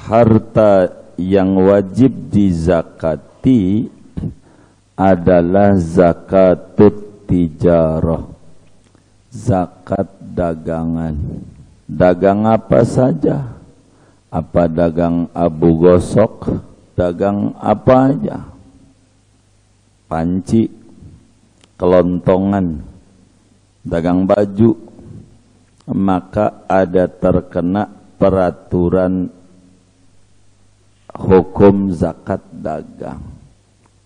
harta yang wajib dizakati adalah zakatut tijarah, zakat dagangan. Dagang apa saja, apa dagang abu gosok, dagang apa aja, panci, kelontongan, dagang baju, maka ada terkena peraturan hukum zakat dagang,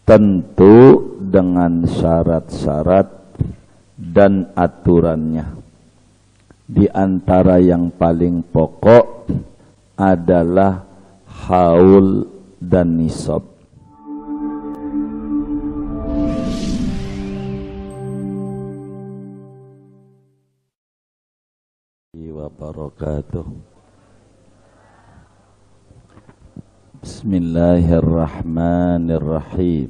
tentu dengan syarat-syarat dan aturannya. Di antara yang paling pokok adalah haul dan nisab. Wabarakatuh. Bismillahirrahmanirrahim.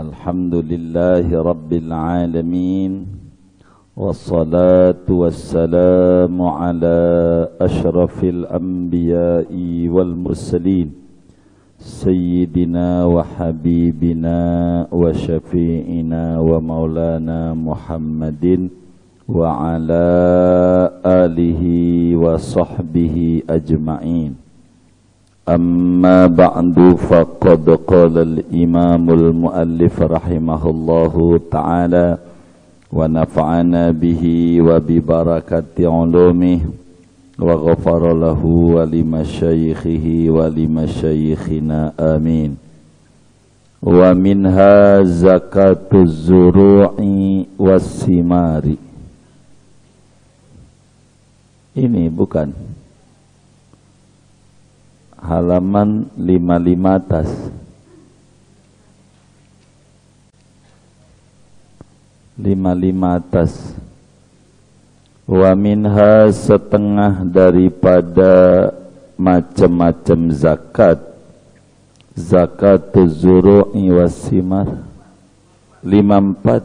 Alhamdulillahi rabbil alamin. Wassalatu wassalamu ala ashrafil anbiya'i wal mursalin Sayyidina wa habibina wa syafi'ina wa maulana Muhammadin wa ala alihi wa sahbihi ajma'in. Amma ba'du, faqad qala al-imamul muallif rahimahullahu ta'ala wa nafa'ana bihi wa bi barakati ulumih wa ghafara lahu wa limasyayikhihi wa limasyayikhina amin. Wa minha zakatuz zuru'i wassimari. Ini bukan halaman 55 atas. Wa minha, setengah daripada macam-macam zakat, zakatuz zuru'i wassimar. 54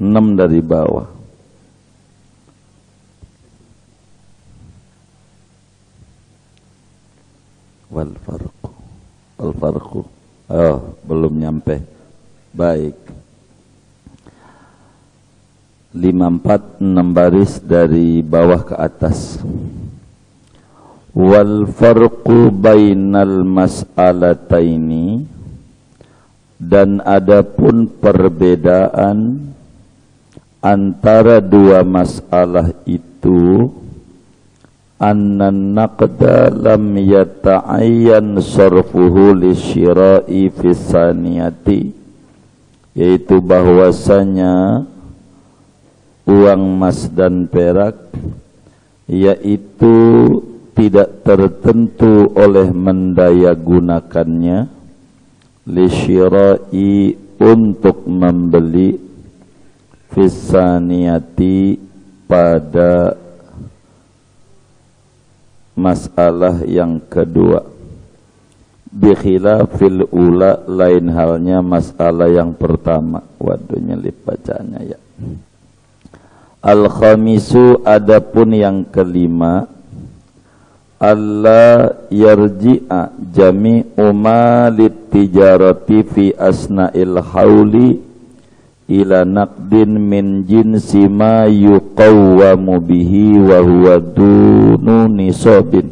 6 dari bawah. Wal farqu. Oh, belum nyampe. Baik. 54 6 baris dari bawah ke atas. Wal farqu bainal mas'alataini, dan adapun perbedaan antara dua masalah itu, annan naqda lam yata'ayyan sarfuhu lisyira'i fisaniyati, yaitu bahwasanya uang emas dan perak yaitu tidak tertentu oleh mendaya gunakannya, lisyira'i, untuk membeli, fisaniyati, pada masalah yang kedua. Bikhilafil ula, lain halnya masalah yang pertama. Waduh, nyelip bacaannya ya. Al-khamisu, adapun yang kelima, alla yarji'a jami'u malit tijarati fi asna'il hauli ila naqdin min jinsi ma yuqawwamu bihi wa huwa dunu nisabin.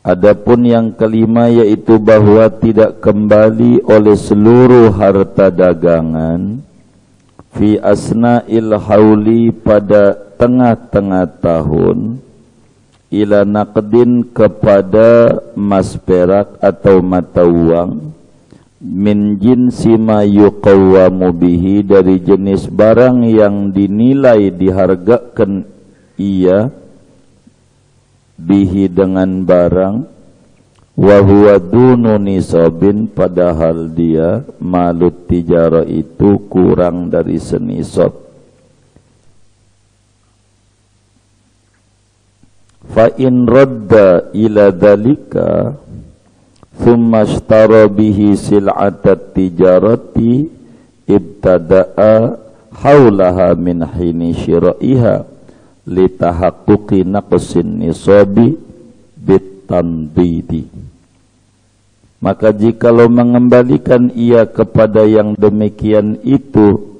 Adapun yang kelima, yaitu bahwa tidak kembali oleh seluruh harta dagangan fi asna'il hauli, pada tengah-tengah tahun, ila naqdin, kepada mas perak atau mata uang, min jinsi ma yuqawwamu bihi, dari jenis barang yang dinilai dihargakan ia, bihi, dengan barang, wa huwa dunu nisabin, padahal dia malut tijarah itu kurang dari senisab. Fa in radda ila dhalika thumma ashtara bihi sil'atat tijarati ibtada'a haulaha min hini syira'iha li tahaqquqi naqsin nisabi bitandidi. Maka jikalau mengembalikan ia kepada yang demikian itu,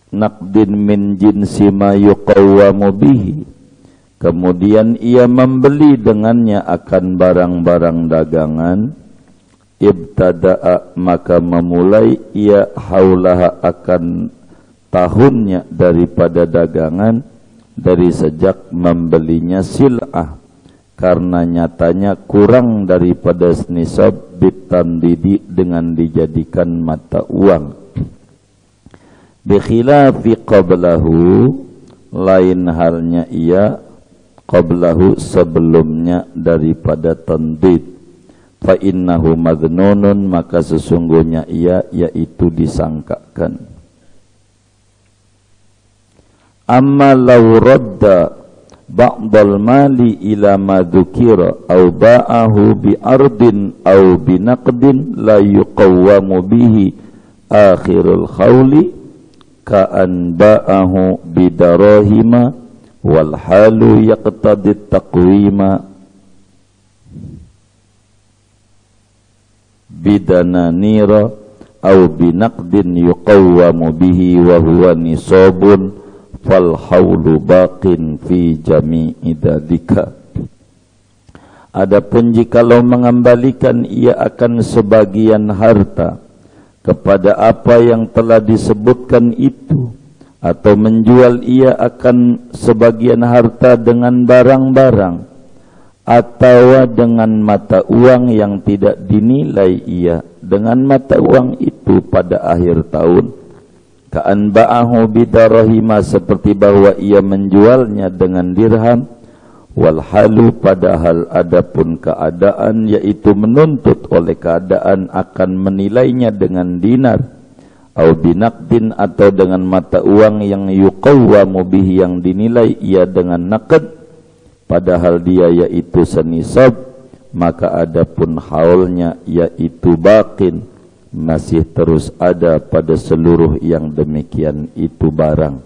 naqdin min jinsi ma yuqawwamu bihi, kemudian ia membeli dengannya akan barang-barang dagangan, ibtada'a, maka memulai ia haulaha akan tahunnya daripada dagangan, dari sejak membelinya sil'ah, karena nyatanya kurang daripada nisab bitandidi, dengan dijadikan mata uang. Bikhilafi qablahu, lain halnya ia qablahu sebelumnya daripada tandid. Fa innahu magnunun, maka sesungguhnya ia yaitu disangkakan. Amma law radda ba'dal mali ila ma dzukira aw ba'ahu bi ardin aw bi naqdin la yuqawwamu bihi akhirul khawli ka'an ba'ahu bidarahima wal halu yaqtadi taqwima bidananira aw binaqdin yuqawwamu bihi wa huwa nisabun fal haulu baqin fi jami'i dzalika. Adapun jikalau mengembalikan ia akan sebagian harta kepada apa yang telah disebutkan itu, atau menjual ia akan sebagian harta dengan barang-barang, atau dengan mata uang yang tidak dinilai ia dengan mata uang itu pada akhir tahun, ka'an ba'ahu bidarahima, seperti bahwa ia menjualnya dengan dirham, wal halu, padahal adapun keadaan yaitu menuntut oleh keadaan akan menilainya dengan dinar, au binaqdin, atau dengan mata uang yang yuqawwamu bihi, yang dinilai ia dengan naqd, padahal dia yaitu senisab, maka adapun haulnya yaitu baqin, masih terus ada pada seluruh yang demikian itu barang.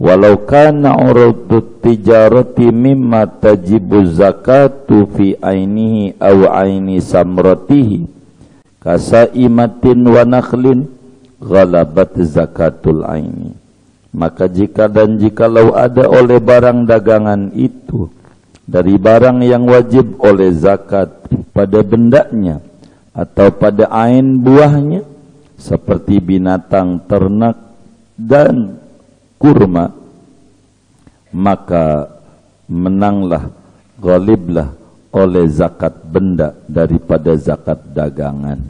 Walau kana urudut tijarati mimma tajibu zakatu fi ainihi aw aini samratihi kasaimatin wa nakhlin ghalabat zakatul aini. Maka jikalau ada oleh barang dagangan itu dari barang yang wajib oleh zakat pada bendanya atau pada ain buahnya, seperti binatang ternak dan kurma, maka menanglah, ghaliblah oleh zakat benda daripada zakat dagangan.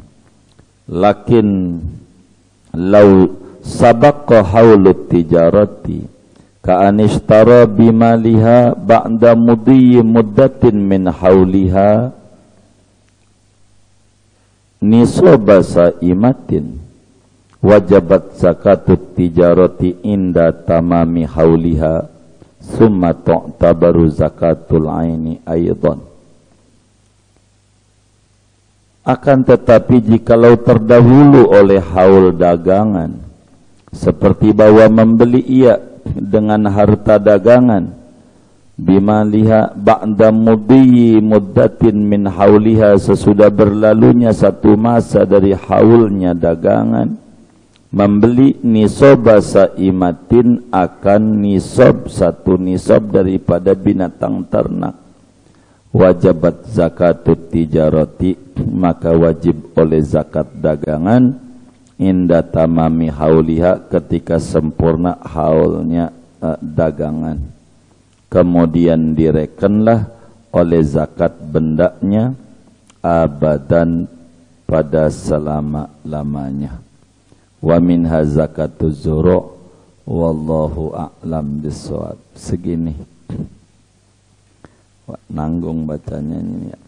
Lakin lau sabaqa haulut tijarati ka'anishtara bimaliha ba'da mudhi muddatin min hauliha nisaba sa'imatin wajabat zakatut tijarati inda tamami hauliha summa tu'tabaru zakatul aini aydan. Akan tetapi jikalau terdahulu oleh haul dagangan, seperti bahwa membeli ia dengan harta dagangan, bimaliha ba'da mudhi muddatin min hauliha, sesudah berlalunya satu masa dari haulnya dagangan, membeli nisab saimatin akan nisab, satu nisab daripada binatang ternak, wajabat zakatut tijarati, maka wajib oleh zakat dagangan inda tamami hauliha, ketika sempurna haulnya dagangan. Kemudian direkenlah oleh zakat bendanya abadan, pada selama-lamanya. Wa minha zakatuz zuru' wallahu a'lam bissawab. Segini nanggung bacanya ini ya.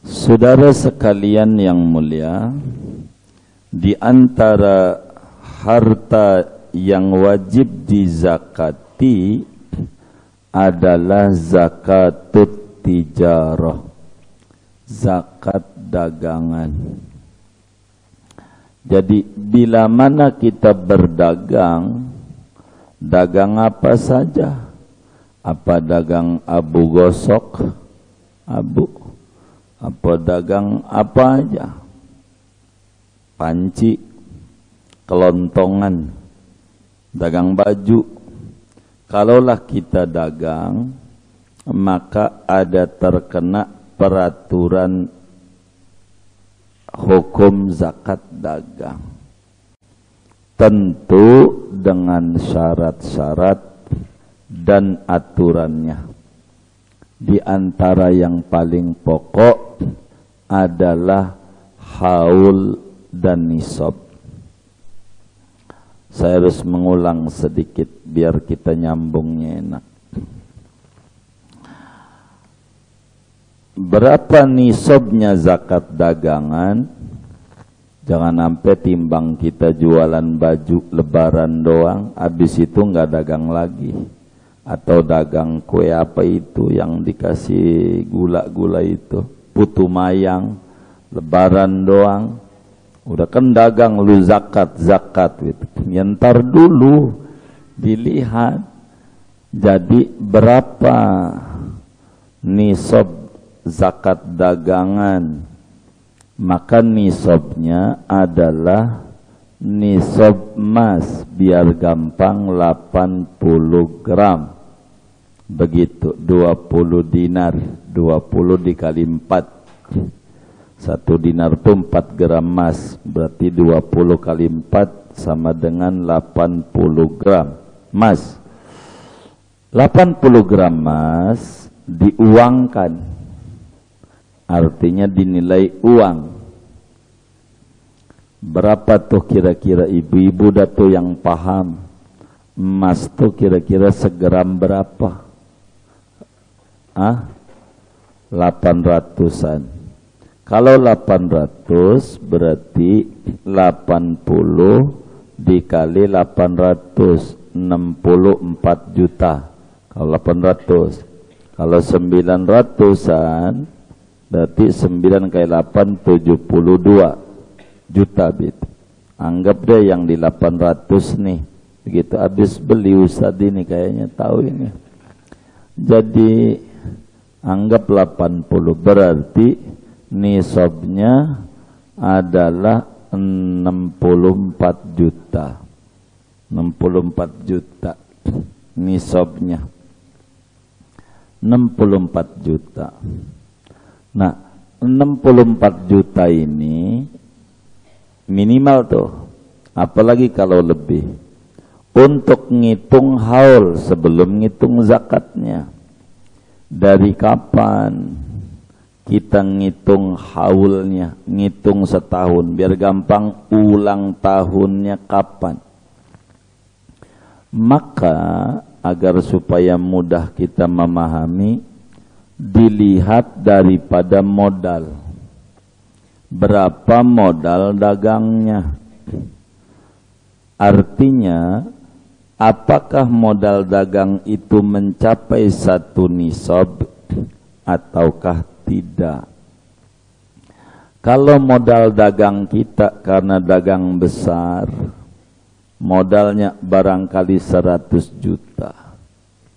Saudara sekalian yang mulia, di antara harta yang wajib dizakati adalah zakatut tijarah, zakat dagangan. Jadi bila mana kita berdagang dagang apa saja. Apa dagang abu gosok, abu, apa dagang apa aja, panci, kelontongan, dagang baju. Kalaulah kita dagang, maka ada terkena peraturan hukum zakat dagang. Tentu dengan syarat-syarat dan aturannya. Di antara yang paling pokok adalah haul dan nisab. Saya harus mengulang sedikit biar kita nyambungnya enak. Berapa nisabnya zakat dagangan? Jangan sampai timbang kita jualan baju lebaran doang, habis itu nggak dagang lagi. Atau dagang kue apa itu yang dikasih gula-gula itu, putu mayang, lebaran doang. Udah kan dagang lu zakat gitu. Ya ntar dulu dilihat jadi berapa nisab zakat dagangan. Maka nisabnya adalah nisab emas, biar gampang 80 gram. Begitu, 20 dinar, 20 dikali 4. 1 dinar itu 4 gram emas, berarti 20 kali 4 sama dengan 80 gram emas. 80 gram emas diuangkan, artinya dinilai uang. Berapa tuh kira-kira ibu-ibu datu yang paham? Emas tuh kira-kira segram berapa? 800-an. Kalau 800 berarti 80 dikali 800, 64 juta. Kalau 800. Kalau 900-an berarti 9 kali 8, 72 juta bit. Anggap deh yang di 800 nih. Begitu habis beli Ustaz ini kayaknya tahu ini. Jadi anggap 80, berarti nisabnya adalah 64 juta. 64 juta nisabnya. 64 juta. Nah, 64 juta ini minimal tuh, apalagi kalau lebih, untuk ngitung haul sebelum ngitung zakatnya. Dari kapan kita ngitung haulnya? Ngitung setahun, biar gampang ulang tahunnya kapan. Maka agar supaya mudah kita memahami, dilihat daripada modal. Berapa modal dagangnya? Artinya, apakah modal dagang itu mencapai 1 nisab ataukah tidak? Kalau modal dagang kita karena dagang besar, modalnya barangkali 100 juta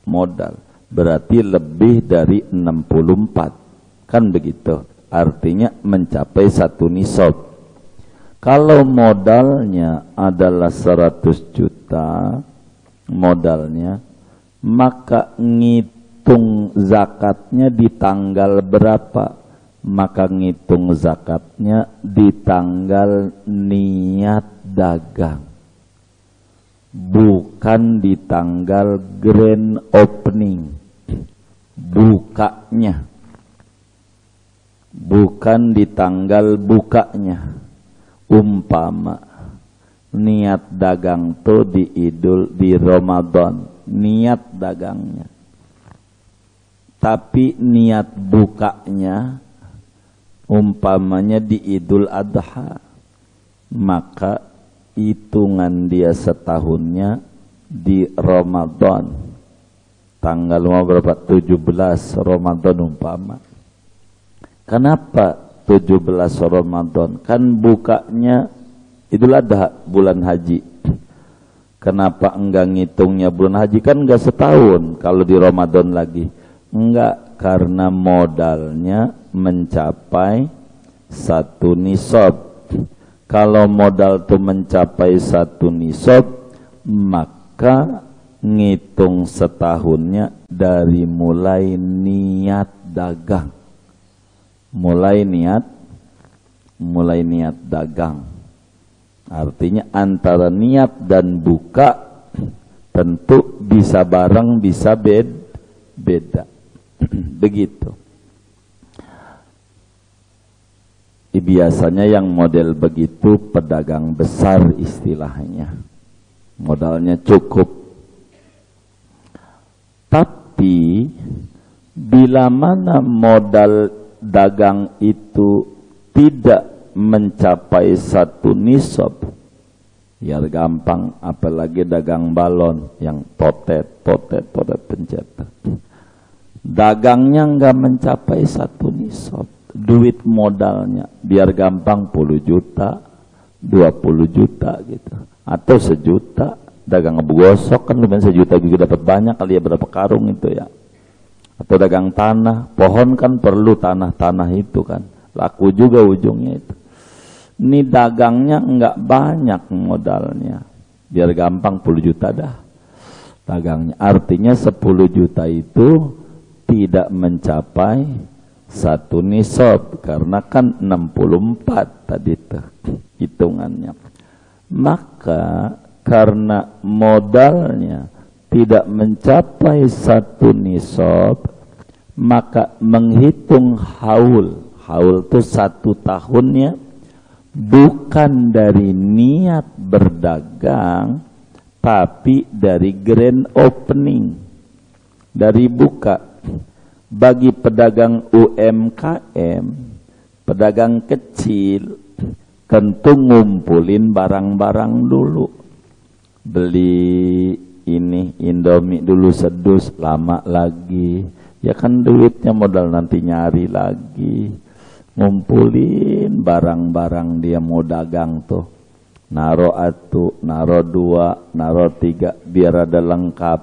modal, berarti lebih dari 64, kan begitu? Artinya mencapai 1 nisab. Kalau modalnya adalah 100 juta modalnya, maka ngitung zakatnya di tanggal berapa? Maka ngitung zakatnya di tanggal niat dagang, bukan di tanggal grand opening, bukanya, bukan di tanggal bukanya. Umpama niat dagang tuh di Ramadan, niat dagangnya, tapi niat bukanya umpamanya di Idul Adha, maka hitungan dia setahunnya di Ramadan, tanggal berapa? 17 Ramadan umpama. Kenapa 17 Ramadan? Kan bukanya Idul Adha, bulan haji. Kenapa enggak ngitungnya bulan haji? Kan enggak setahun kalau di Ramadan lagi. Enggak, karena modalnya mencapai 1 nisab. Kalau modal itu mencapai 1 nisab, maka ngitung setahunnya dari mulai niat dagang. Mulai niat dagang. Artinya antara niat dan buka tentu bisa bareng, bisa beda. Begitu. Biasanya yang model begitu pedagang besar istilahnya. Modalnya cukup. Tapi bila mana modal dagang itu tidak mencapai 1 nisab, biar gampang, apalagi dagang balon yang potet pencetak. Dagangnya enggak mencapai 1 nisab, duit modalnya biar gampang 10 juta, 20 juta gitu, atau 1 juta. Dagang gosok kan lumayan 1 juta juga dapat banyak kali ya, berapa karung itu ya. Atau dagang tanah, pohon kan perlu tanah itu kan, laku juga ujungnya itu. Ini dagangnya enggak banyak modalnya, biar gampang 10 juta dah dagangnya. Artinya 10 juta itu tidak mencapai 1 nisab, karena kan 64 tadi tuh hitungannya. Maka karena modalnya tidak mencapai 1 nisab, maka menghitung haul itu 1 tahunnya bukan dari niat berdagang, tapi dari grand opening, dari buka. Bagi pedagang UMKM, pedagang kecil, tentu ngumpulin barang-barang dulu. Beli ini Indomie dulu sedus, lama lagi. Ya kan duitnya modal nanti nyari lagi. Ngumpulin barang-barang dia mau dagang tuh, naro 1, naro 2, naro 3, biar ada lengkap.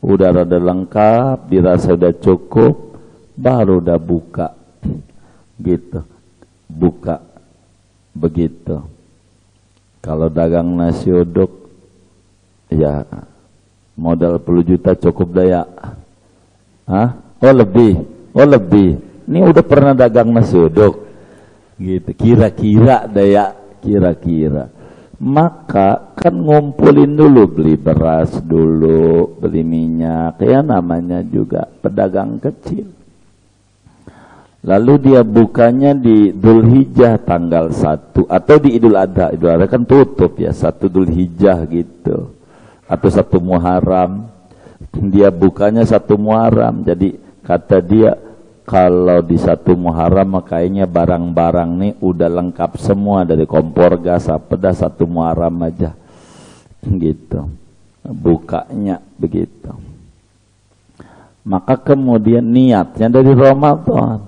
Udah ada lengkap, dirasa udah cukup, baru udah buka gitu, buka begitu. Kalau dagang nasi uduk ya modal 10 juta cukup daya. Oh lebih. Ini udah pernah dagang nasi uduk gitu, kira-kira daya, kira-kira. Maka kan ngumpulin dulu, beli beras dulu, beli minyak, ya namanya juga pedagang kecil. Lalu dia bukanya di Dzulhijjah tanggal 1 atau di Idul Adha. Idul Adha kan tutup ya, 1 Dzulhijjah gitu, atau 1 Muharram. Dia bukanya 1 Muharram. Jadi kata dia, kalau di 1 Muharram makanya barang-barang nih udah lengkap semua, dari kompor gas apa dah 1 Muharram aja gitu, bukanya begitu. Maka kemudian niatnya dari Ramadan,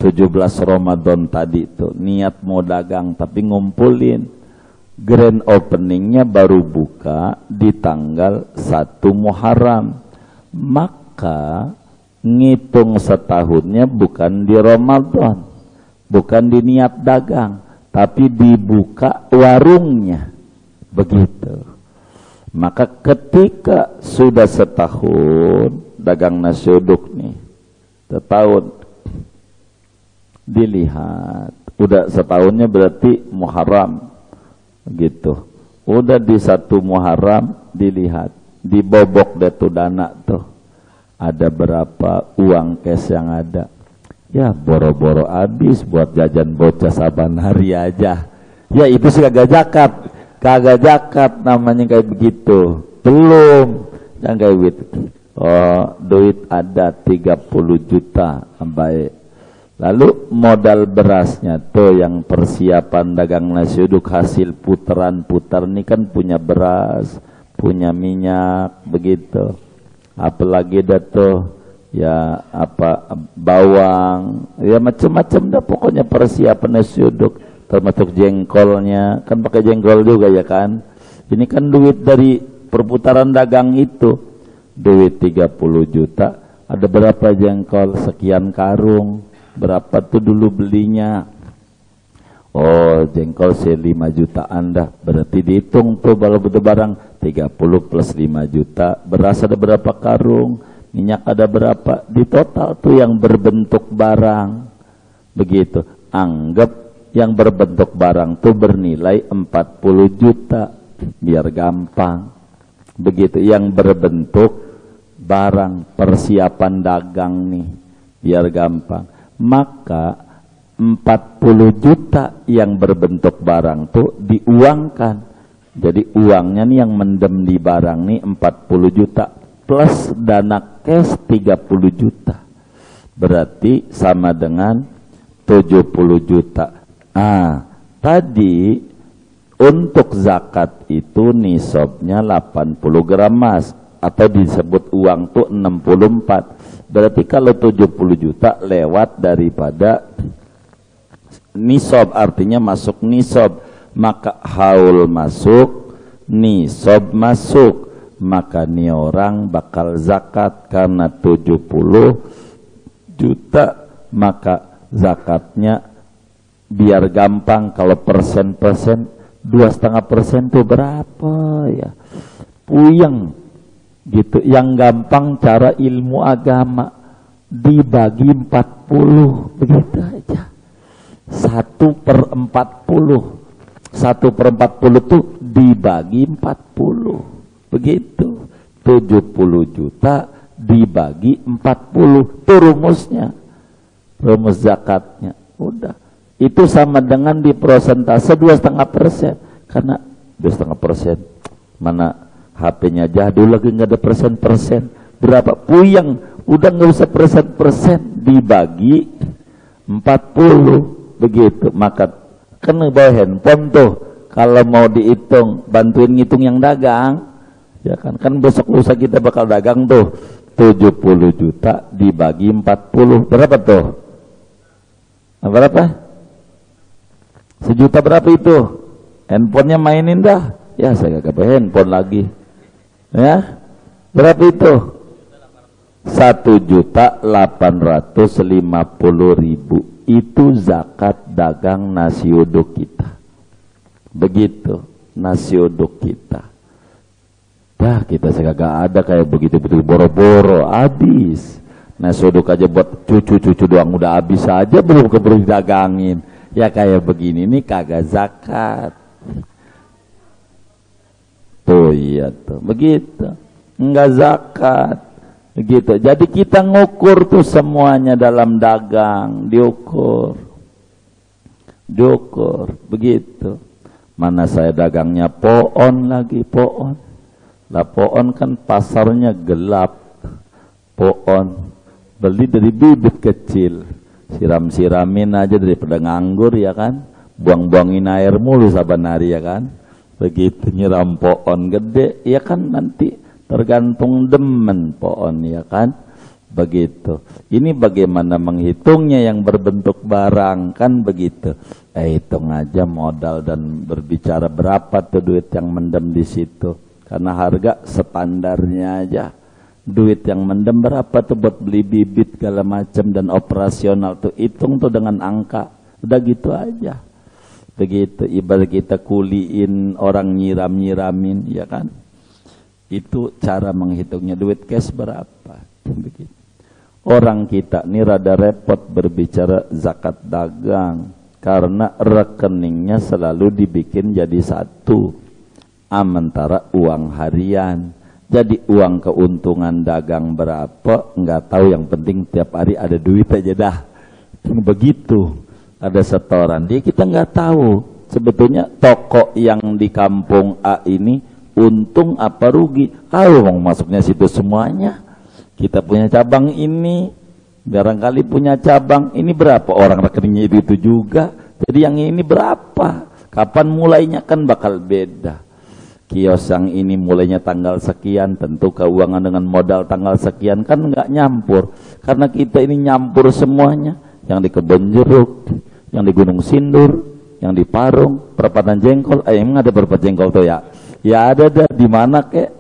17 Ramadan tadi itu niat mau dagang, tapi ngumpulin. Grand openingnya baru buka di tanggal 1 Muharram. Maka ngitung setahunnya bukan di Ramadan, bukan di niat dagang, tapi dibuka warungnya begitu. Maka ketika sudah setahun dagang nasi uduk nih, setahun dilihat, udah setahunnya berarti Muharram gitu. Udah di 1 Muharram dilihat, dibobok deh tuh dana tuh. Ada berapa uang cash yang ada? Ya boro-boro habis buat jajan bocah saban hari aja. Ya itu sih kagak zakat namanya kayak begitu. Belum, jangan kayak gitu. Oh, duit ada 30 juta, baik. Lalu modal berasnya tuh yang persiapan dagang nasi uduk, hasil puteran-putar ini kan punya beras, punya minyak, begitu. Apalagi dah tuh ya apa bawang, ya macam-macam dah pokoknya persiapan nasi uduk, termasuk jengkolnya, kan pakai jengkol juga ya kan, Ini kan duit dari perputaran dagang itu. Duit 30 juta, ada berapa jengkol? Sekian karung. Berapa tuh dulu belinya? Oh, jengkol 5 jutaan dah. Berarti dihitung tuh kalau butuh barang 30 plus 5 juta. Beras ada berapa karung? Minyak ada berapa? Di total tuh yang berbentuk barang. Begitu. Anggap yang berbentuk barang tuh bernilai 40 juta. Biar gampang. Begitu. Yang berbentuk barang, persiapan dagang nih. Biar gampang. Maka 40 juta yang berbentuk barang tuh diuangkan. Jadi uangnya nih yang mendem di barang nih 40 juta plus dana cash 30 juta. Berarti sama dengan 70 juta. Tadi untuk zakat itu nisabnya 80 gram emas atau disebut uang tuh 64. Berarti kalau 70 juta lewat daripada nisab, artinya masuk nisab, maka haul masuk, nisab masuk, maka nih orang bakal zakat karena 70 juta, maka zakatnya biar gampang kalau persen-persen 2,5% tuh berapa ya? Puyeng gitu. Yang gampang cara ilmu agama dibagi 40 begitu aja. 1/40. 1/40 tuh dibagi 40. Begitu. 70 juta dibagi 40. Itu rumusnya. Rumus zakatnya. Udah. Itu sama dengan di persentase 2,5%. Karena 2,5%. Mana HP-nya jadul lagi nggak ada persen-persen. Berapa? Puyeng. Udah nggak usah persen-persen. Dibagi 40. Begitu, maka kan bawa handphone tuh kalau mau dihitung, bantuin ngitung yang dagang ya kan besok lusa kita bakal dagang tuh. 70 juta dibagi 40 berapa tuh? Berapa? 1 juta berapa itu? Handphonenya mainin dah ya, saya gak pakai handphone lagi ya. Berapa itu? 1.850.000. Itu zakat dagang nasi uduk kita. Begitu nasi uduk kita. Dah kita segala ada kayak begitu-begitu boro-boro habis. Nasi uduk aja buat cucu-cucu doang udah habis aja, belum keburu dagangin. Ya kayak begini nih kagak zakat. Tuh iya tuh begitu. Enggak zakat. Gitu. Jadi kita ngukur tuh semuanya dalam dagang, diukur. Begitu. Mana saya dagangnya pohon lagi, pohon. Lah pohon kan pasarnya gelap. Pohon beli dari bibit kecil. Siram-siramin aja daripada nganggur ya kan. Buang-buangin air mulu saban hari ya kan. Begitu nyiram pohon gede ya kan nanti tergantung demen pohon ya kan. Begitu. Ini bagaimana menghitungnya yang berbentuk barang kan begitu. Hitung aja modal dan berbicara berapa tuh duit yang mendem di situ. Karena harga standarnya aja. Duit yang mendem berapa tuh buat beli bibit segala macam dan operasional tuh hitung tuh dengan angka. Udah gitu aja. Begitu ibarat kita kuliin orang nyiram-nyiramin ya kan. Itu cara menghitungnya duit cash berapa. Begitu. Orang kita ini rada repot berbicara zakat dagang karena rekeningnya selalu dibikin jadi satu antara uang harian. Jadi uang keuntungan dagang berapa nggak tahu, yang penting tiap hari ada duit aja dah. Begitu. Ada setoran dia kita nggak tahu sebetulnya toko yang di kampung A ini untung apa rugi? Mau masuknya situ semuanya. Kita punya cabang ini, barangkali punya cabang ini berapa orang rekeningnya itu juga. Jadi yang ini berapa? Kapan mulainya kan bakal beda. Kios yang ini mulainya tanggal sekian, tentu keuangan dengan modal tanggal sekian kan nggak nyampur. Karena kita ini nyampur semuanya. Yang di Kebon Jeruk, yang di Gunung Sindur, yang di Parung, perempatan jengkol. Emang ada berapa jengkol tuh ya? Ya ada dah di mana kek.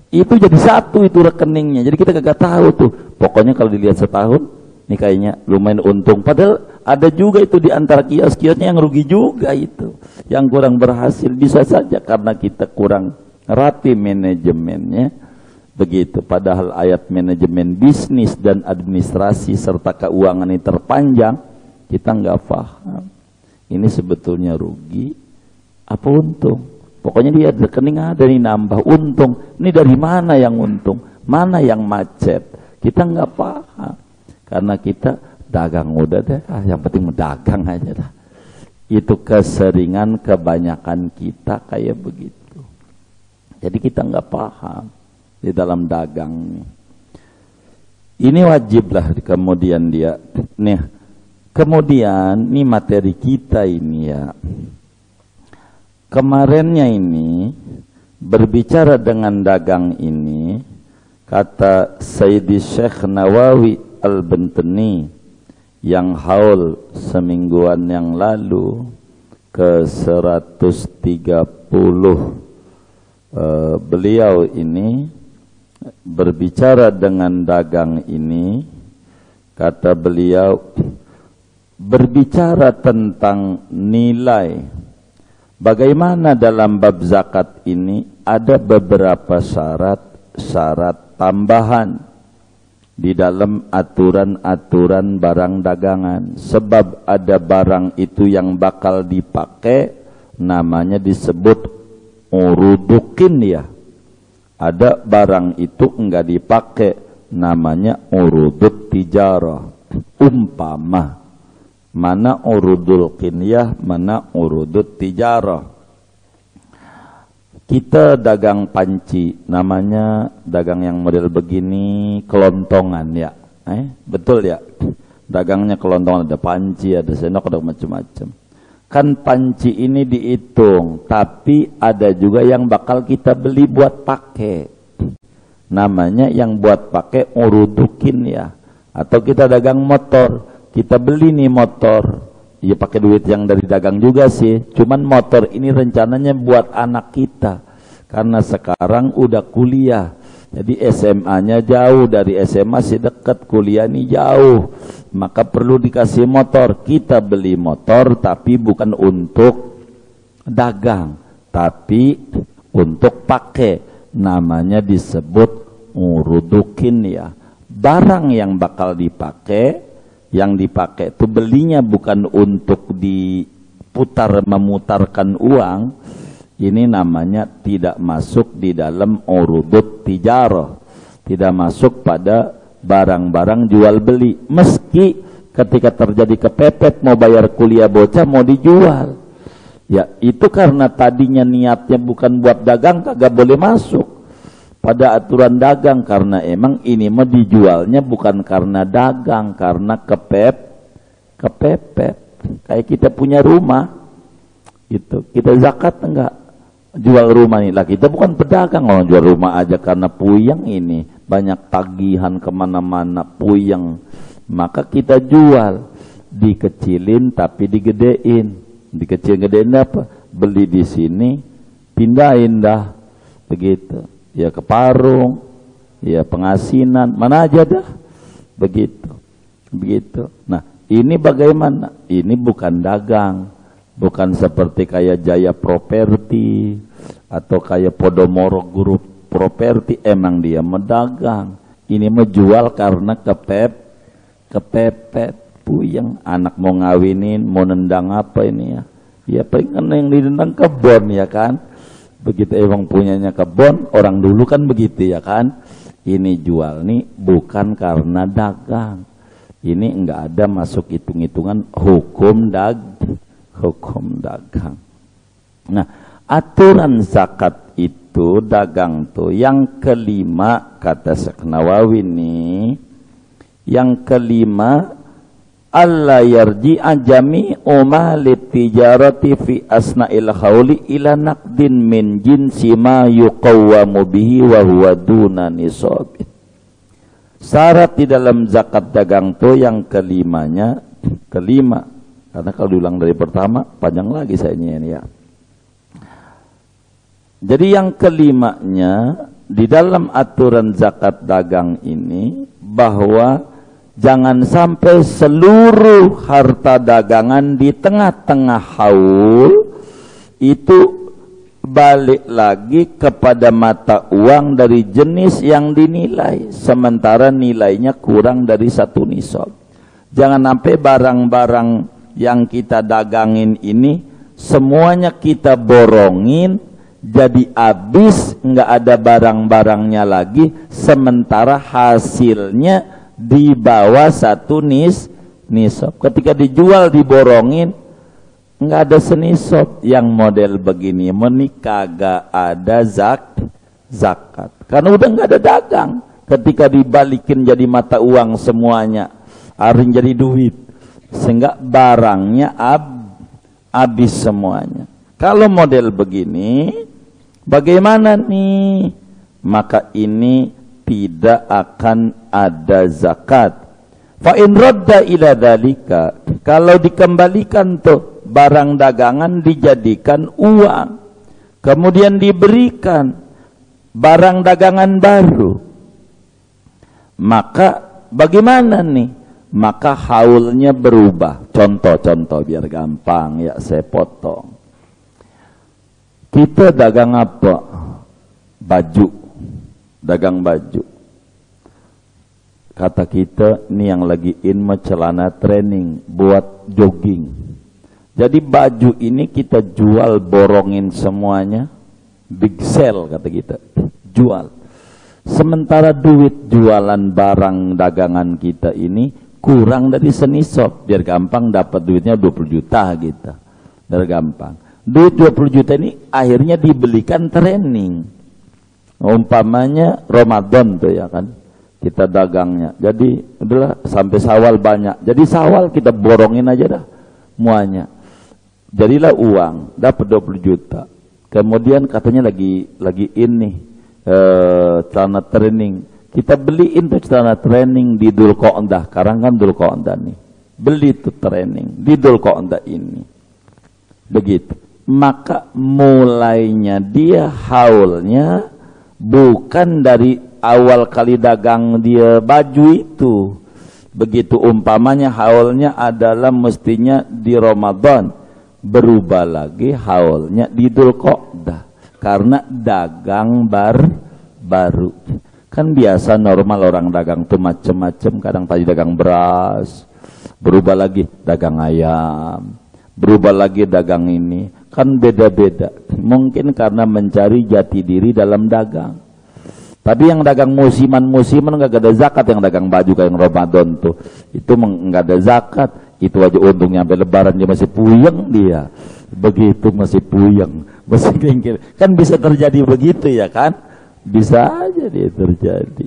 Itu jadi satu itu rekeningnya. Jadi kita kagak tahu tuh. Pokoknya kalau dilihat setahun, nih kayaknya lumayan untung. Padahal ada juga itu di antara kios-kiosnya yang rugi juga itu. Yang kurang berhasil bisa saja karena kita kurang rapi manajemennya. Begitu. Padahal ayat manajemen bisnis dan administrasi serta keuangan ini terpanjang, kita nggak paham. Ini sebetulnya rugi apa untung? Pokoknya dia rekening ada nih nambah untung. Ini dari mana yang untung? Mana yang macet? Kita nggak paham. Karena kita dagang udah deh. Yang penting mendagang aja dah. Itu keseringan kebanyakan kita kayak begitu. Jadi kita nggak paham di dalam dagang. Ini wajiblah kemudian dia. Nih, kemudian ini materi kita ini ya. Kemarinnya ini berbicara dengan dagang ini, kata Sayyidi Syekh Nawawi Al-Bantani yang haul semingguan yang lalu ke 130, beliau ini berbicara dengan dagang ini, kata beliau berbicara tentang nilai. Bagaimana dalam bab zakat ini ada beberapa syarat tambahan di dalam aturan-aturan barang dagangan. Sebab ada barang itu yang bakal dipakai, namanya disebut urudukin ya. Ada barang itu enggak dipakai, namanya urudut tijarah. Umpama mana urudul qinyah, mana urudut tijarah. Kita dagang panci, namanya dagang yang model begini, kelontongan ya. Betul ya? Dagangnya kelontongan, ada panci, ada sendok, ada macam-macam. Kan panci ini dihitung, tapi ada juga yang bakal kita beli buat pakai. Namanya yang buat pakai urudukin ya. Atau kita dagang motor. Kita beli nih motor, ya pakai duit yang dari dagang juga sih. Cuman motor ini rencananya buat anak kita, karena sekarang udah kuliah. Jadi SMA-nya jauh, dari SMA sih dekat, kuliah ini jauh. Maka perlu dikasih motor. Kita beli motor, tapi bukan untuk dagang, tapi untuk pakai. Namanya disebut urudukin ya. Barang yang bakal dipakai, yang dipakai itu belinya bukan untuk memutarkan uang. Ini namanya tidak masuk di dalam urudut tijarah, tidak masuk pada barang-barang jual beli. Meski ketika terjadi kepepet mau bayar kuliah bocah mau dijual, ya itu karena tadinya niatnya bukan buat dagang, kagak boleh masuk pada aturan dagang, karena emang ini mah dijualnya bukan karena dagang, karena kepepet. Kayak kita punya rumah, itu kita zakat enggak jual rumah nih lah, kita bukan pedagang, orang jual rumah aja karena puyeng ini banyak tagihan kemana-mana puyeng, maka kita jual, dikecilin tapi digedein, dikecil-gedein apa? Beli di sini, pindahin dah, begitu. Ya ke Parung, ya Pengasinan, mana aja dah, begitu. Nah ini bagaimana? Ini bukan dagang, bukan seperti kayak Jaya Properti atau kayak Podomoro Group Properti, emang dia mendagang. Ini menjual karena kepepet, puyeng, anak mau ngawinin, mau nendang apa ini ya? Ya paling kan yang didendang kebon ya kan? Begitu emang punyanya kebon, orang dulu kan begitu ya kan. Ini jual nih bukan karena dagang. Ini enggak ada masuk hitung-hitungan hukum dagang. Nah, aturan zakat itu dagang tuh yang kelima, kata Syekh Nawawi nih. Yang kelima, alla yarji'a jami'u mali tijarati fi asna'il hauli ila naqdin min jinsi ma yuqawwamu bihi wa huwa duna nisabin. Syarat di dalam zakat dagang tuh yang kelima, karena kalau diulang dari pertama panjang lagi sayanya ini ya. Jadi yang kelimanya di dalam aturan zakat dagang ini bahwa jangan sampai seluruh harta dagangan di tengah-tengah haul itu balik lagi kepada mata uang dari jenis yang dinilai, sementara nilainya kurang dari 1 nisab. Jangan sampai barang-barang yang kita dagangin ini semuanya kita borongin, jadi habis, nggak ada barang-barangnya lagi, sementara hasilnya di bawah 1 nisab. Ketika dijual diborongin, nggak ada senisab. Yang model begini menikah kagak ada zakat, karena udah nggak ada dagang. Ketika dibalikin jadi mata uang semuanya, arin jadi duit, sehingga barangnya habis semuanya. Kalau model begini, bagaimana nih? Maka ini tidak akan ada zakat. Fa in radda ila dzalika, kalau dikembalikan tuh barang dagangan dijadikan uang, kemudian diberikan barang dagangan baru, maka bagaimana nih? Maka haulnya berubah. Contoh-contoh biar gampang ya saya potong. Kita dagang apa? Baju. Dagang baju. Kata kita, ini yang lagi in celana training buat jogging. Jadi baju ini kita jual, borongin semuanya, big sell kata kita, jual. Sementara duit jualan barang dagangan kita ini kurang dari senisab. Biar gampang dapat duitnya 20 juta kita, biar gampang. Duit 20 juta ini akhirnya dibelikan training. Umpamanya Ramadan tuh ya kan, kita dagangnya. Jadi udahlah sampai Syawal banyak. Jadi Syawal kita borongin aja dah muanya. Jadilah uang, dapat 20 juta. Kemudian katanya lagi ini celana training. Kita beliin tuh celana training di Dzul Qa'dah. Sekarang kan Dzul Qa'dah nih. Beli tuh training di Dzul Qa'dah ini. Begitu. Maka mulainya dia haulnya bukan dari awal kali dagang dia baju itu. Begitu umpamanya haulnya adalah mestinya di Ramadan, berubah lagi haulnya di Dzul Qa'dah karena dagang baru. Kan biasa normal orang dagang tuh macem-macem. Kadang tadi dagang beras, berubah lagi dagang ayam, berubah lagi dagang ini. Kan beda-beda. Mungkin karena mencari jati diri dalam dagang. Tapi yang dagang musiman nggak ada zakat. Yang dagang baju kayak Ramadan tuh, itu nggak ada zakat. Itu aja untungnya sampai Lebaran dia masih puyeng dia. Begitu masih puyeng, masih kengkir. Kan bisa terjadi begitu ya kan? Bisa aja dia terjadi.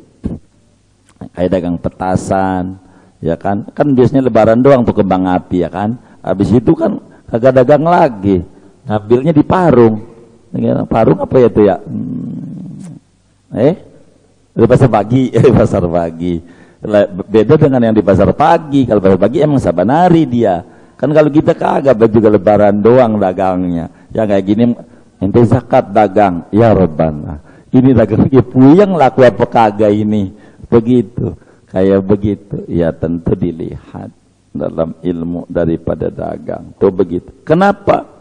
Kayak dagang petasan, ya kan? Kan biasanya Lebaran doang tuh kembang api ya kan? Habis itu kan kagak dagang lagi. Ngambilnya di parung. Parung apa ya itu ya? Di pasar pagi, pasar pagi. Beda dengan yang di pasar pagi. Kalau pasar pagi emang saban hari dia. Kan kalau kita kagak juga Lebaran doang dagangnya. Ya kayak gini, ente zakat dagang, ya Rabbana. Ini dagangnya puyeng laku apa kagak ini? Begitu, kayak begitu. Ya tentu dilihat dalam ilmu daripada dagang. Tuh begitu. Kenapa?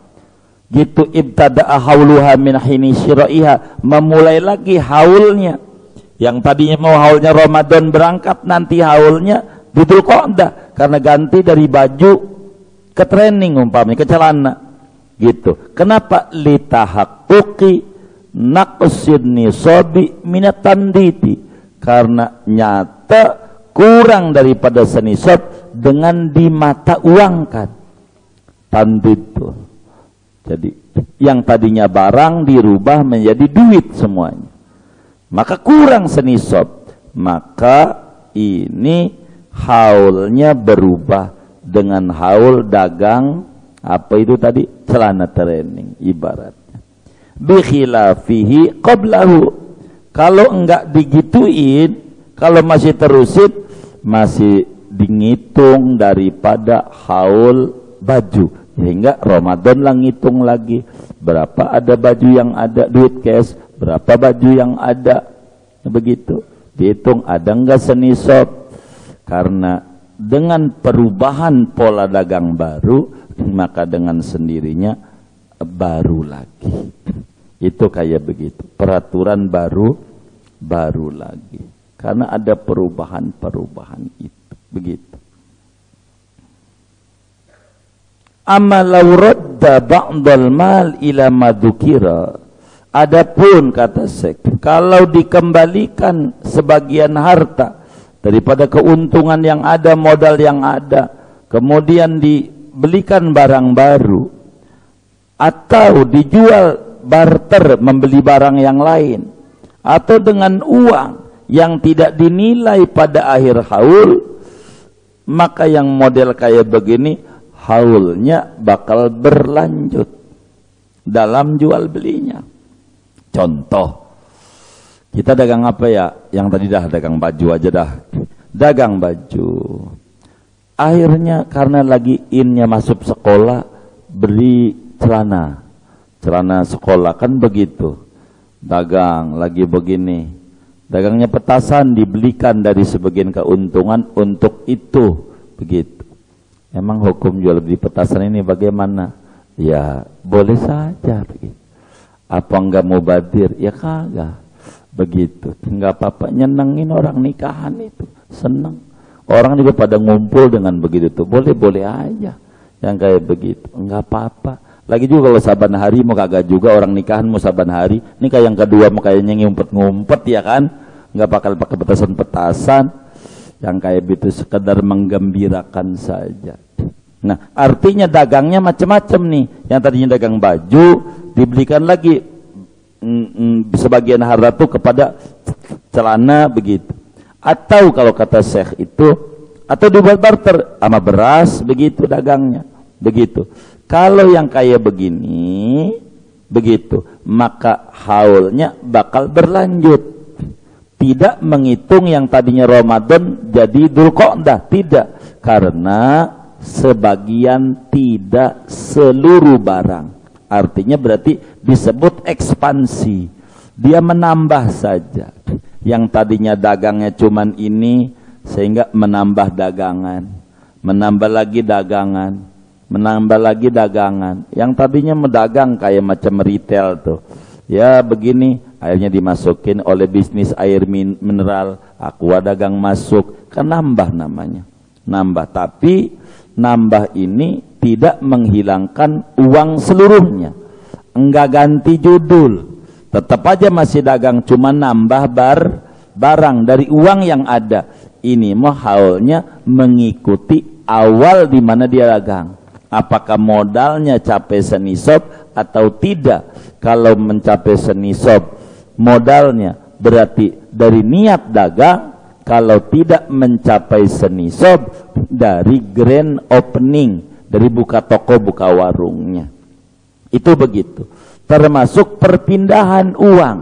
Gitu ibtada'a hauluha min hini syira'iha, memulai lagi haulnya. Yang tadinya mau haulnya Ramadan berangkat, nanti haulnya di Dzul Qa'dah karena ganti dari baju ke training umpamanya, ke celana. Gitu. Kenapa? Litahaqquqi naqsin nisabi minat tanditi, karena nyata kurang daripada senisab dengan dimata uangkan. Tandit tuh. Jadi yang tadinya barang dirubah menjadi duit semuanya, maka kurang senisab. Maka ini haulnya berubah dengan haul dagang apa itu tadi, celana training ibaratnya. Bi khilafihi qablahu, kalau enggak digituin, kalau masih terusin, masih dihitung daripada haul baju. Sehingga Ramadan lah ngitung lagi. berapa ada baju yang ada duit cash, berapa baju yang ada, begitu. Dihitung ada enggak senisab. Karena dengan perubahan pola dagang baru, maka dengan sendirinya baru lagi. Itu kayak begitu. Peraturan baru lagi. Karena ada perubahan-perubahan itu. Begitu. Amma law radda ba'dal mal ila madukira. Adapun kata Syekh, kalau dikembalikan sebagian harta daripada keuntungan yang ada, modal yang ada, kemudian dibelikan barang baru atau dijual barter membeli barang yang lain, atau dengan uang yang tidak dinilai pada akhir haul, maka yang model kayak begini haulnya bakal berlanjut dalam jual belinya. Contoh, kita dagang apa ya? Yang tadi dah dagang baju aja dah. Dagang baju. Akhirnya karena lagi innya masuk sekolah, beli celana. Celana sekolah kan begitu. Dagang lagi begini. Dagangnya petasan, dibelikan dari sebagian keuntungan untuk itu. Begitu. Emang hukum jual beli petasan ini bagaimana? Ya boleh saja begitu. Apa enggak mubadir? Ya kagak. Begitu. Enggak apa-apa, nyenengin orang nikahan itu. Seneng. Orang juga pada ngumpul dengan begitu tuh. Boleh-boleh aja. Yang kayak begitu. Enggak apa-apa. Lagi juga kalau saban hari mau kagak juga orang nikahan mau saban hari. Nikah yang kedua mau kayaknya ngumpet-ngumpet ya kan. Enggak bakal pakai petasan-petasan. Yang kayak gitu sekedar menggembirakan saja. Nah, artinya dagangnya macam-macam nih. Yang tadinya dagang baju, dibelikan lagi sebagian harta itu kepada celana begitu. Atau kalau kata Syekh itu, atau dibuat barter sama beras begitu dagangnya. Begitu. Kalau yang kayak begini, begitu, maka haulnya bakal berlanjut. Tidak menghitung yang tadinya Ramadan jadi Dzulqa'dah, tidak. Karena sebagian, tidak seluruh barang. Artinya berarti disebut ekspansi. Dia menambah saja. Yang tadinya dagangnya cuman ini, sehingga menambah dagangan. Menambah lagi dagangan. Menambah lagi dagangan. Yang tadinya mendagang kayak macam retail tuh. Ya begini, akhirnya dimasukin oleh bisnis air mineral. Aqua dagang masuk. Kan nambah namanya. Nambah, tapi nambah ini tidak menghilangkan uang seluruhnya, enggak ganti judul, tetap aja masih dagang, cuma nambah barang dari uang yang ada. Ini mah haulnya mengikuti awal di mana dia dagang, apakah modalnya capai senisab atau tidak. Kalau mencapai senisab modalnya berarti dari niat dagang. Kalau tidak mencapai senisab dari grand opening, dari buka toko, buka warungnya. Itu begitu. Termasuk perpindahan uang.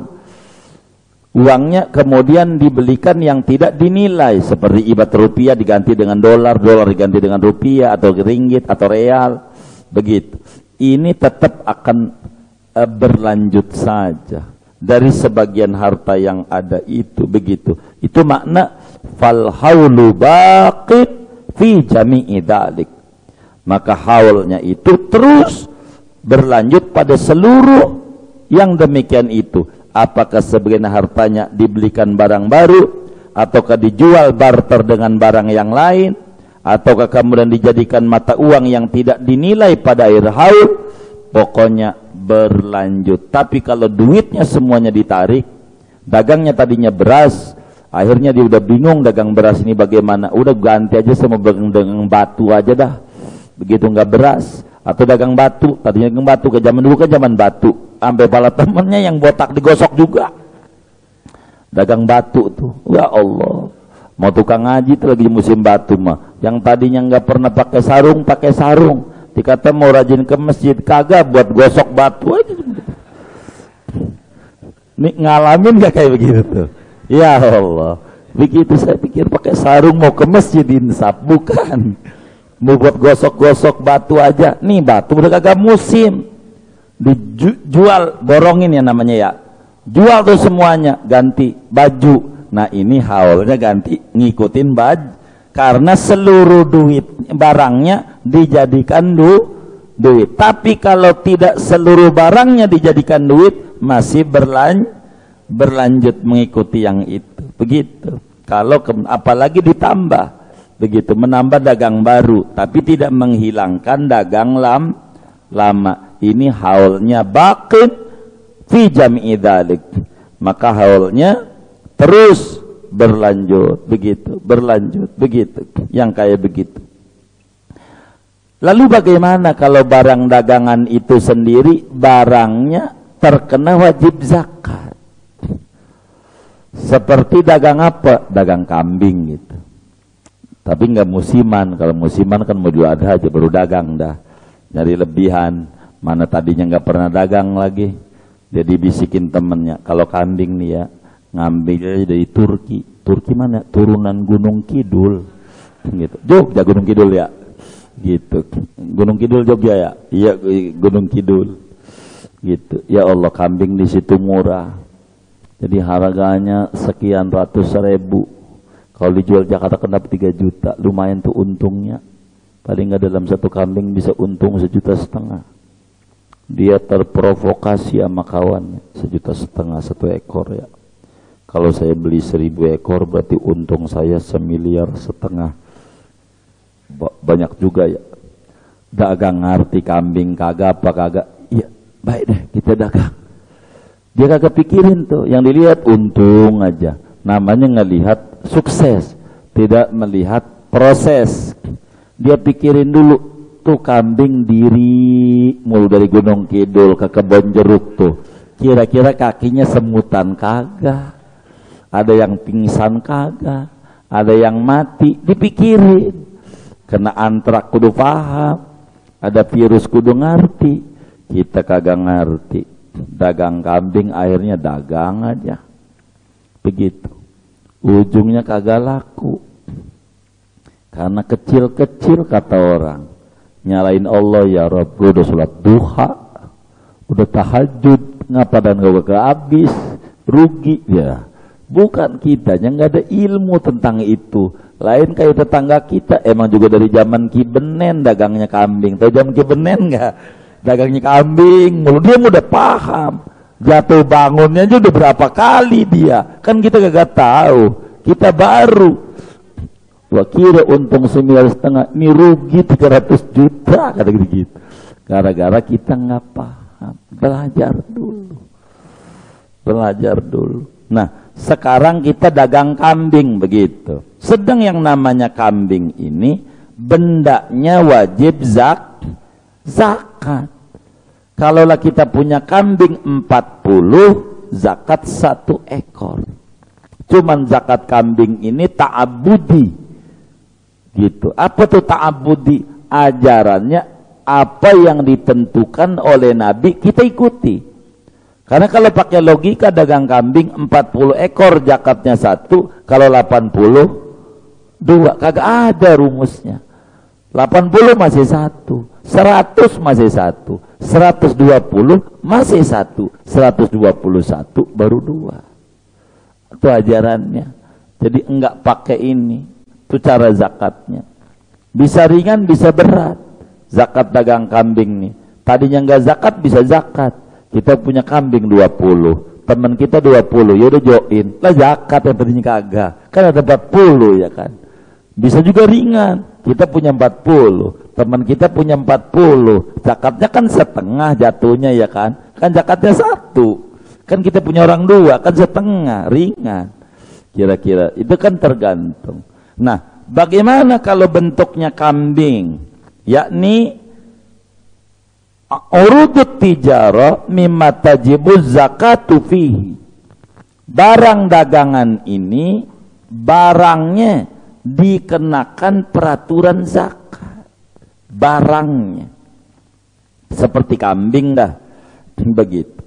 Uangnya kemudian dibelikan yang tidak dinilai. Seperti ibarat rupiah diganti dengan dolar, dolar diganti dengan rupiah, atau ringgit, atau real. Begitu. Ini tetap akan berlanjut saja. Dari sebagian harta yang ada itu, begitu. Itu makna fal haulu baqi fi jami'i dzalik. Maka haulnya itu terus berlanjut pada seluruh yang demikian itu. Apakah sebagian hartanya dibelikan barang baru, ataukah dijual barter dengan barang yang lain, ataukah kemudian dijadikan mata uang yang tidak dinilai pada akhir haul, pokoknya berlanjut. Tapi kalau duitnya semuanya ditarik, dagangnya tadinya beras, akhirnya dia udah bingung dagang beras ini bagaimana, udah ganti aja sama dagang batu aja dah, begitu nggak beras. Atau dagang batu, tadinya dagang batu, ke zaman dulu kan zaman batu, sampai pala temennya yang botak digosok juga, dagang batu tuh. Ya Allah, mau tukang ngaji tuh lagi musim batu mah, yang tadinya nggak pernah pakai sarung, dikata mau rajin ke masjid, kagak, buat gosok batu aja. Nih ngalamin gak kayak begitu tuh? Ya Allah, begitu saya pikir pakai sarung mau ke masjid insaf, bukan. Mau buat gosok-gosok batu aja. Nih batu udah kagak musim. dijual, borongin ya namanya ya, jual tuh semuanya, ganti baju. Nah ini haulnya ganti ngikutin baju, karena seluruh duit barangnya dijadikan duit. Tapi kalau tidak seluruh barangnya dijadikan duit, masih berlanjut mengikuti yang itu. Begitu. Kalau apalagi ditambah, begitu, menambah dagang baru, tapi tidak menghilangkan dagang lama. Ini haulnya baqin fi jam'i dzalik. Maka haulnya terus berlanjut, begitu, berlanjut, begitu. Yang kayak begitu. Lalu bagaimana kalau barang dagangan itu sendiri barangnya terkena wajib zakat? Seperti dagang apa? Dagang kambing gitu. Tapi nggak musiman. Kalau musiman kan mau jual aja baru dagang dah. Nyari lebihan. Mana tadinya nggak pernah dagang lagi, jadi bisikin temennya, kalau kambing nih ya, ngambil dari Turki. Turki mana? Turunan Gunung Kidul, gitu. Jogja Gunung Kidul ya, gitu. Gunung Kidul Jogja ya, iya Gunung Kidul, gitu. Ya Allah, kambing di situ murah, jadi harganya sekian ratus ribu. Kalau dijual Jakarta kena 3 juta, lumayan tuh untungnya. Paling nggak dalam satu kambing bisa untung 1,5 juta. Dia terprovokasi sama kawannya, 1,5 juta 1 ekor ya. Kalau saya beli 1.000 ekor berarti untung saya 1,5 miliar. Banyak juga ya. Dagang ngerti kambing kagak apa kagak. Iya baik deh kita dagang. Dia kagak pikirin tuh, yang dilihat untung aja. Namanya ngelihat sukses, tidak melihat proses. Dia pikirin dulu tuh kambing diri mulu dari Gunung Kidul ke Kebon Jeruk tuh, kira-kira kakinya semutan kagak, ada yang pingsan kagak, ada yang mati, dipikirin. Kena antrak kudu paham, ada virus kudu ngerti. Kita kagak ngerti, dagang kambing akhirnya dagang aja, begitu, ujungnya kagak laku karena kecil-kecil kata orang. Nyalain Allah, ya Rabb, gue udah sholat duha, udah tahajud, ngapa dan gak habis, rugi ya. Bukan kitanya nggak ada ilmu tentang itu. Lain kayak tetangga kita, emang juga dari zaman Ki Benen dagangnya kambing. Tahu zaman Ki Benen nggak? Dagangnya kambing, mulu dia udah paham. Jatuh bangunnya aja udah berapa kali dia. Kan kita gak tahu, kita baru. Gua kira untung 1,5 miliar, ini rugi 300 juta kata gitu. Gara-gara kita nggak paham. Belajar dulu. Nah, sekarang kita dagang kambing begitu. Sedang yang namanya kambing ini bendanya wajib zakat. Kalaulah kita punya kambing 40, zakat 1 ekor. Cuman zakat kambing ini ta'abudi. Gitu. Apa tuh ta'abudi? Ajarannya apa yang ditentukan oleh Nabi kita ikuti. Karena kalau pakai logika dagang kambing 40 ekor zakatnya 1, kalau 80 2, kagak ada rumusnya. 80 masih 1, 100 masih 1, 120 masih 1, 121 baru 2. Itu ajarannya. Jadi enggak pakai ini. Itu cara zakatnya. Bisa ringan, bisa berat. Zakat dagang kambing nih. Tadinya enggak zakat, bisa zakat. Kita punya kambing 20, teman kita 20, ya udah join. Lah zakat yang tadinya kagak. Kan ada 40 ya kan. Bisa juga ringan. Kita punya 40, teman kita punya 40. Zakatnya kan setengah jatuhnya ya kan. Kan zakatnya 1. Kan kita punya orang 2, kan setengah, ringan. Kira-kira itu kan tergantung. Nah, bagaimana kalau bentuknya kambing? Yakni urudut tijarah mimma tajibuz zakatu fihi. Barang dagangan ini barangnya dikenakan peraturan zakat. Barangnya seperti kambing dah. Begitu.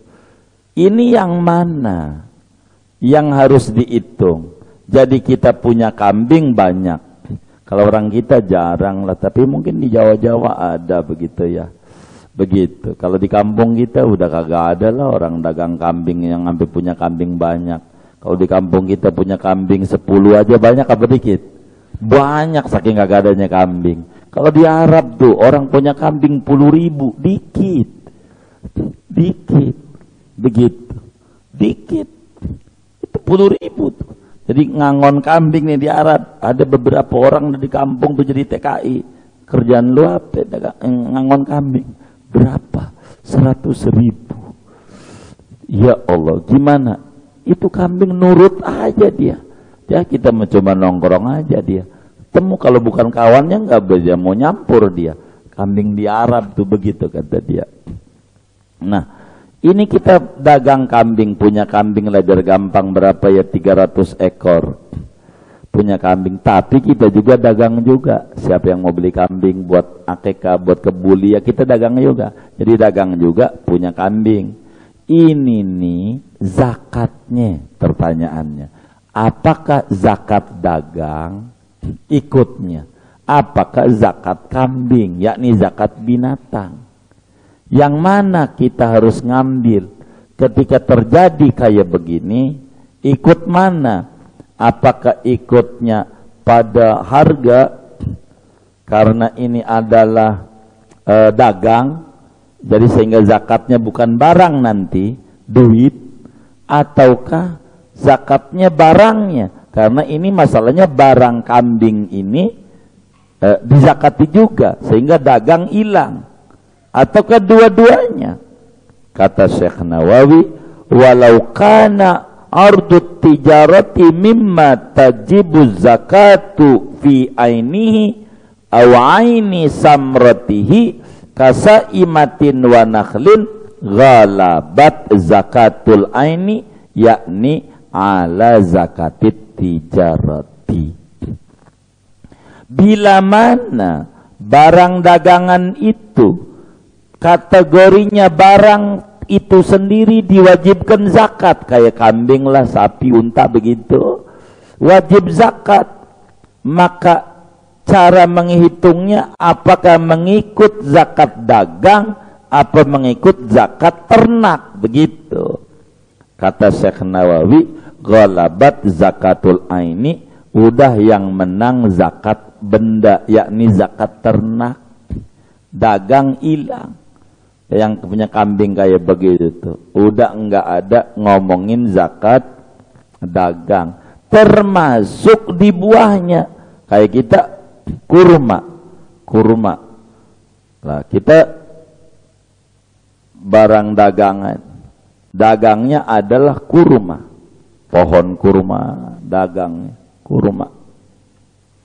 Ini yang mana yang harus dihitung? Jadi kita punya kambing banyak. Kalau orang kita jarang lah, tapi mungkin di Jawa-Jawa ada begitu ya. Begitu. Kalau di kampung kita udah kagak ada lah orang dagang kambing yang sampai punya kambing banyak. Kalau di kampung kita punya kambing 10 aja banyak apa dikit? Banyak saking kagak adanya kambing. Kalau di Arab tuh orang punya kambing 10.000, dikit. Dikit. Begitu. Dikit. Itu 10.000 tuh. Jadi ngangon kambing nih di Arab. Ada beberapa orang di kampung tuh jadi TKI. Kerjaan lu apa? Ngangon kambing. Berapa? 100.000. Ya Allah, gimana? Itu kambing nurut aja dia. Ya kita mencoba nongkrong aja dia. Temu kalau bukan kawannya nggak bisa mau nyampur dia. Kambing di Arab tuh begitu kata dia. Nah, ini kita dagang kambing, punya kambing lah biar gampang berapa ya 300 ekor. Punya kambing, tapi kita juga dagang juga. Siapa yang mau beli kambing buat akikah, buat kebuli ya kita dagang juga. Jadi dagang juga punya kambing. Ini nih zakatnya pertanyaannya. Apakah zakat dagang ikutnya? Apakah zakat kambing, yakni zakat binatang? Yang mana kita harus ngambil ketika terjadi kayak begini? Ikut mana? Apakah ikutnya pada harga karena ini adalah dagang, jadi sehingga zakatnya bukan barang nanti, duit, ataukah zakatnya barangnya? Karena ini masalahnya barang kambing ini dizakati juga sehingga dagang hilang. Ataukah dua-duanya? Kata Syekh Nawawi, walau kana ardut tijarati mimma tajibu zakatu fi ainihi aw aini samratihi kasaimatin wa nakhlin ghalabat zakatul aini yakni ala zakatit tijarati. Bila mana barang dagangan itu kategorinya barang itu sendiri diwajibkan zakat, kayak kambing lah, sapi, unta begitu, wajib zakat, maka cara menghitungnya apakah mengikut zakat dagang apa mengikut zakat ternak, begitu. Kata Syekh Nawawi, ghalabat zakatul aini, udah yang menang zakat benda, yakni zakat ternak. Dagang hilang. Yang punya kambing kayak begitu tuh udah enggak ada ngomongin zakat dagang, termasuk di buahnya. Kayak kita kurma lah, kita barang dagangan, dagangnya adalah kurma, pohon kurma, dagangnya kurma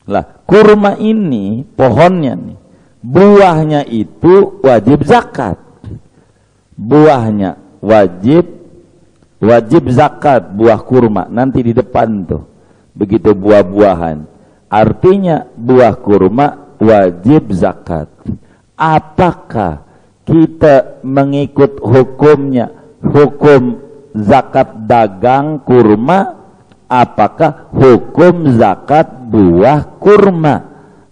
lah. Kurma ini pohonnya nih, buahnya itu wajib zakat. Buahnya wajib zakat, buah kurma nanti di depan tuh begitu buah-buahan, artinya buah kurma wajib zakat. Apakah kita mengikut hukumnya hukum zakat dagang kurma, apakah hukum zakat buah kurma?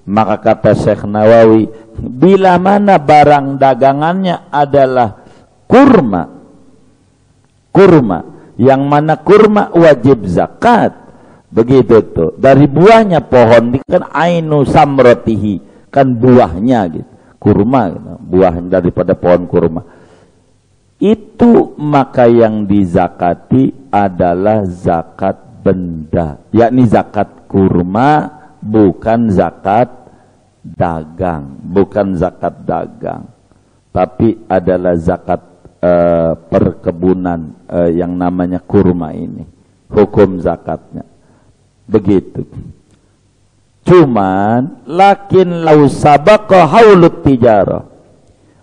Maka kata Syekh Nawawi, bila mana barang dagangannya adalah kurma, yang mana kurma wajib zakat, begitu tuh. Dari buahnya pohon kan ainu samratihi, kan buahnya gitu, kurma gitu, buah daripada pohon kurma. Itu maka yang dizakati adalah zakat benda, yakni zakat kurma, bukan zakat dagang, tapi adalah zakat perkebunan yang namanya kurma ini, hukum zakatnya begitu. Cuman lakin lau sabaqa haulut tijarah,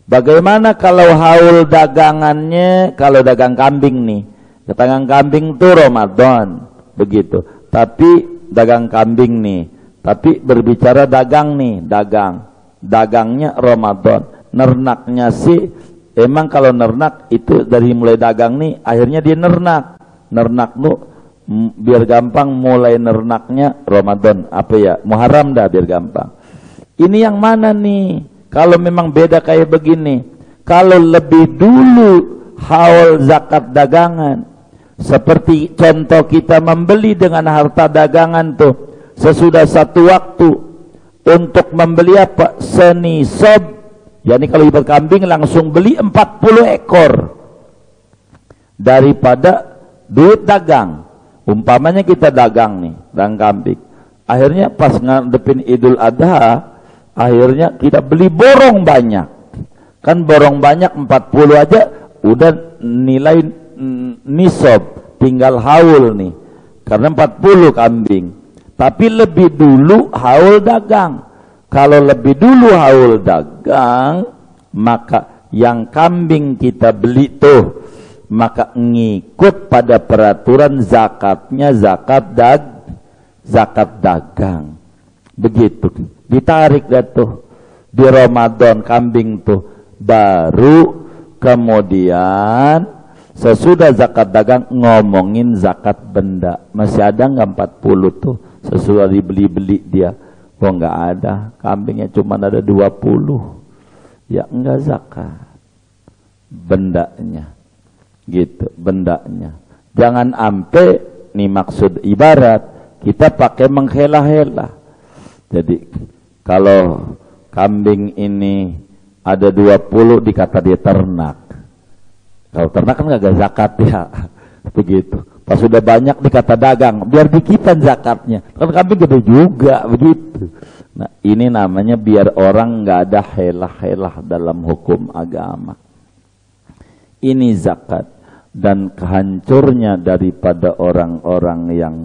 bagaimana kalau haul dagangannya, kalau dagang kambing nih, dagang kambing tuh Ramadan begitu, tapi dagang kambing nih, tapi berbicara dagang nih, dagangnya Ramadan, nernaknya sih emang kalau nernak itu dari mulai dagang nih, akhirnya dia nernak lu biar gampang, mulai nernaknya Ramadan, apa ya, Muharram dah biar gampang. Ini yang mana nih? Kalau memang beda kayak begini, Kalau lebih dulu haul zakat dagangan, seperti contoh kita membeli dengan harta dagangan tuh, sesudah satu waktu untuk membeli apa? Senisab. Yani kalau ibarat kambing langsung beli 40 ekor daripada duit dagang. Umpamanya kita dagang nih, dagang kambing. Akhirnya pas ngadepin Idul Adha, akhirnya kita beli borong banyak. Kan borong banyak 40 aja udah nilai nisab, tinggal haul nih. Karena 40 kambing. Tapi lebih dulu haul dagang. Kalau lebih dulu haul dagang, maka yang kambing kita beli tuh, maka ngikut pada peraturan zakatnya zakat dagang. Begitu. Ditarik dah tuh di Ramadan kambing tuh. Baru kemudian sesudah zakat dagang ngomongin zakat benda. Masih ada nggak 40 tuh? Sesudah dibeli-beli dia. Oh nggak ada, kambingnya cuma ada 20. Ya enggak zakat. Bendanya. Gitu, bendanya. Jangan ampe nih maksud ibarat kita pakai menghela-hela. Jadi kalau kambing ini ada 20 dikata dia ternak. Kalau ternak kan nggak zakat ya. Begitu. Pas sudah banyak dikata dagang, biar dikitan zakatnya. Kan kambing gede juga, begitu. Nah, ini namanya biar orang nggak ada helah-helah dalam hukum agama. Ini zakat. Dan kehancurnya daripada orang-orang yang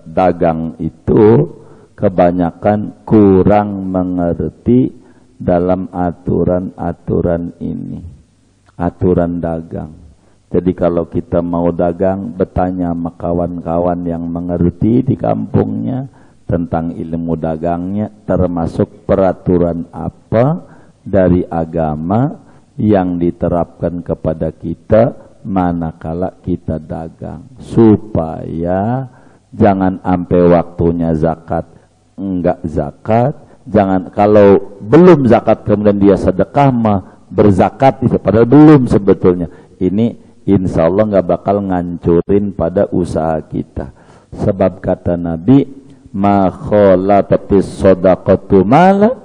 dagang itu kebanyakan kurang mengerti dalam aturan-aturan ini, aturan dagang. Jadi kalau kita mau dagang, bertanya sama kawan-kawan yang mengerti di kampungnya tentang ilmu dagangnya, termasuk peraturan apa dari agama yang diterapkan kepada kita manakala kita dagang, supaya jangan sampai waktunya zakat enggak zakat. Jangan kalau belum zakat kemudian dia sedekah mah berzakat itu, padahal belum sebetulnya. Ini insya Allah nggak bakal ngancurin pada usaha kita. Sebab kata Nabi, ma khalatatis shadaqatu mala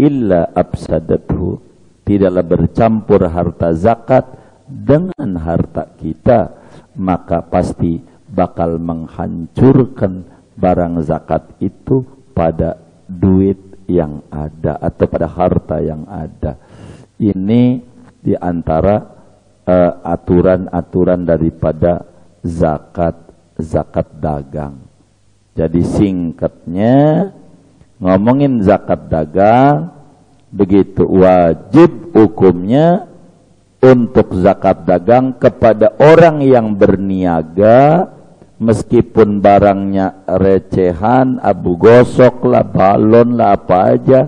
illa absadathu. Tidaklah bercampur harta zakat dengan harta kita, maka pasti bakal menghancurkan barang zakat itu pada duit yang ada atau pada harta yang ada. Ini diantara aturan-aturan daripada zakat dagang. Jadi singkatnya ngomongin zakat dagang, begitu wajib hukumnya untuk zakat dagang kepada orang yang berniaga, meskipun barangnya recehan, abu gosok lah, balon lah, apa aja,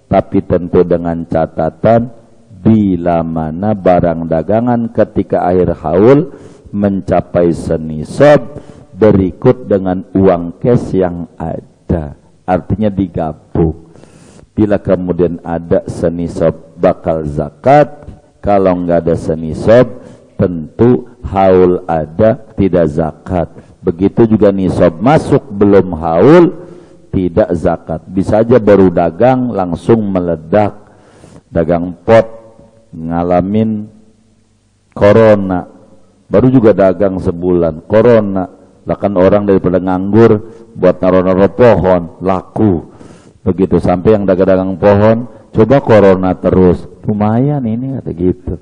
tapi tentu dengan catatan bila mana barang dagangan ketika akhir haul mencapai senisab berikut dengan uang cash yang ada, artinya digabung. Bila kemudian ada senisab bakal zakat, kalau nggak ada senisab tentu haul ada tidak zakat. Begitu juga nisab masuk belum haul tidak zakat. Bisa aja baru dagang langsung meledak, dagang pot ngalamin corona, baru juga dagang sebulan corona, lah kan orang daripada nganggur buat naruh-naruh pohon laku. Begitu sampai yang dagang-dagang pohon coba corona terus, lumayan ini kata gitu.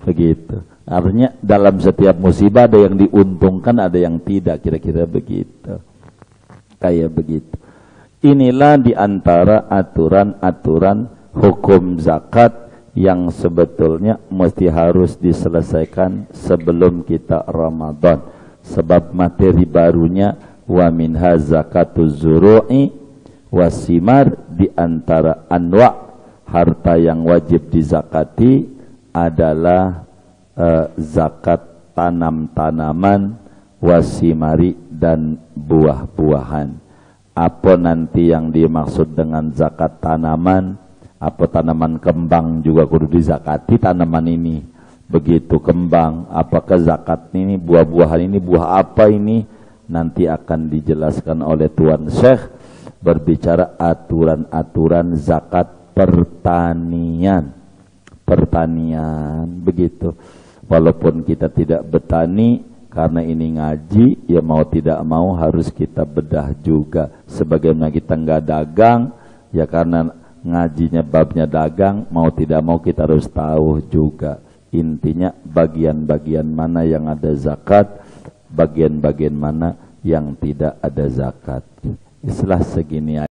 Begitu. Artinya dalam setiap musibah ada yang diuntungkan, ada yang tidak, kira-kira begitu. Kayak begitu. Inilah diantara aturan-aturan hukum zakat yang sebetulnya mesti harus diselesaikan sebelum kita Ramadan. Sebab materi barunya wa minha zakatuz zuru'i wasimar, diantara anwa' harta yang wajib dizakati adalah zakat tanam-tanaman, wasimari, dan buah-buahan. Apa nanti yang dimaksud dengan zakat tanaman? Apa tanaman kembang juga kudu dizakati tanaman ini. Begitu kembang, apakah zakat ini, buah-buahan ini, buah apa ini, nanti akan dijelaskan oleh Tuan Syekh berbicara aturan-aturan zakat pertanian. Pertanian, begitu. Walaupun kita tidak bertani, karena ini ngaji, ya mau tidak mau harus kita bedah juga. Sebagaimana kita nggak dagang, ya karena ngajinya babnya dagang, mau tidak mau kita harus tahu juga. Intinya bagian-bagian mana yang ada zakat, bagian-bagian mana yang tidak ada zakat. Istilah segini